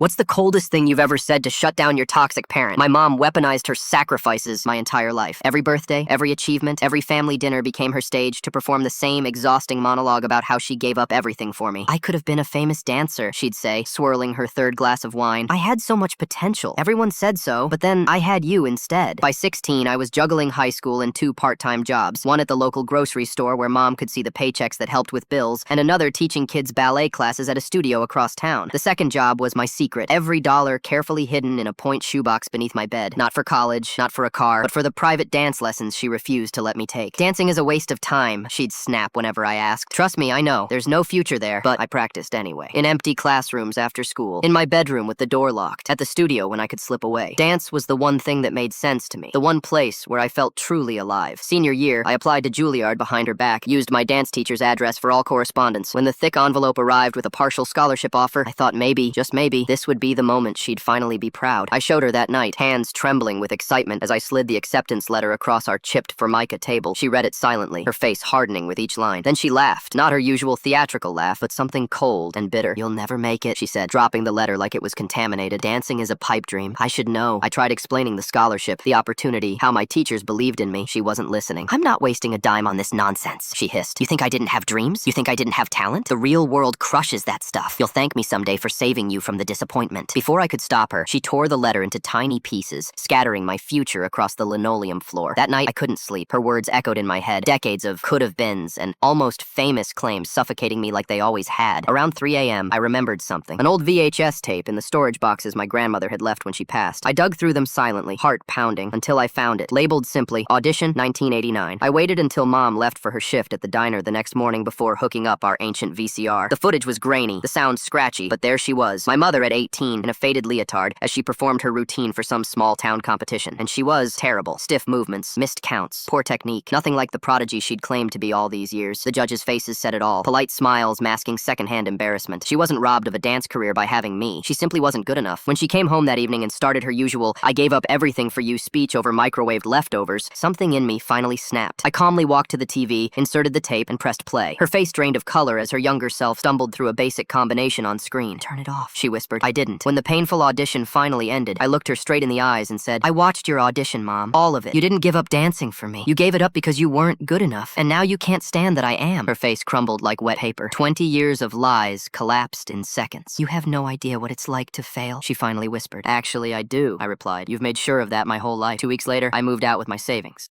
What's the coldest thing you've ever said to shut down your toxic parent? My mom weaponized her sacrifices my entire life. Every birthday, every achievement, every family dinner became her stage to perform the same exhausting monologue about how she gave up everything for me. I could have been a famous dancer, she'd say, swirling her third glass of wine. I had so much potential. Everyone said so, but then I had you instead. By 16, I was juggling high school and 2 part-time jobs. One at the local grocery store where mom could see the paychecks that helped with bills, and another teaching kids ballet classes at a studio across town. The second job was my secret. Every dollar carefully hidden in a point shoebox beneath my bed. Not for college, not for a car, but for the private dance lessons she refused to let me take. Dancing is a waste of time, she'd snap whenever I asked. Trust me, I know. There's no future there, but I practiced anyway. In empty classrooms after school. In my bedroom with the door locked. At the studio when I could slip away. Dance was the one thing that made sense to me. The one place where I felt truly alive. Senior year, I applied to Juilliard behind her back, used my dance teacher's address for all correspondence. When the thick envelope arrived with a partial scholarship offer, I thought maybe, just maybe, this would be the moment she'd finally be proud. I showed her that night, hands trembling with excitement as I slid the acceptance letter across our chipped Formica table. She read it silently, her face hardening with each line. Then she laughed, not her usual theatrical laugh, but something cold and bitter. "You'll never make it," she said, dropping the letter like it was contaminated. "Dancing is a pipe dream. I should know." I tried explaining the scholarship, the opportunity, how my teachers believed in me. She wasn't listening. "I'm not wasting a dime on this nonsense," she hissed. "You think I didn't have dreams? You think I didn't have talent? The real world crushes that stuff. You'll thank me someday for saving you from the disappointment." Before I could stop her, she tore the letter into tiny pieces, scattering my future across the linoleum floor. That night, I couldn't sleep. Her words echoed in my head, decades of could-have-beens and almost famous claims suffocating me like they always had. Around 3 a.m., I remembered something. An old VHS tape in the storage boxes my grandmother had left when she passed. I dug through them silently, heart pounding, until I found it, labeled simply, Audition 1989. I waited until Mom left for her shift at the diner the next morning before hooking up our ancient VCR. The footage was grainy, the sound scratchy, but there she was, my mother at 18, in a faded leotard, as she performed her routine for some small-town competition. And she was terrible. Stiff movements, missed counts, poor technique. Nothing like the prodigy she'd claimed to be all these years. The judges' faces said it all. Polite smiles masking secondhand embarrassment. She wasn't robbed of a dance career by having me. She simply wasn't good enough. When she came home that evening and started her usual, "I gave up everything for you" speech over microwaved leftovers, something in me finally snapped. I calmly walked to the TV, inserted the tape, and pressed play. Her face drained of color as her younger self stumbled through a basic combination on screen. "Turn it off," she whispered. I didn't. When the painful audition finally ended, I looked her straight in the eyes and said, "I watched your audition, Mom. All of it. You didn't give up dancing for me. You gave it up because you weren't good enough. And now you can't stand that I am." Her face crumbled like wet paper. 20 years of lies collapsed in seconds. "You have no idea what it's like to fail," she finally whispered. "Actually, I do," I replied. "You've made sure of that my whole life." 2 weeks later, I moved out with my savings.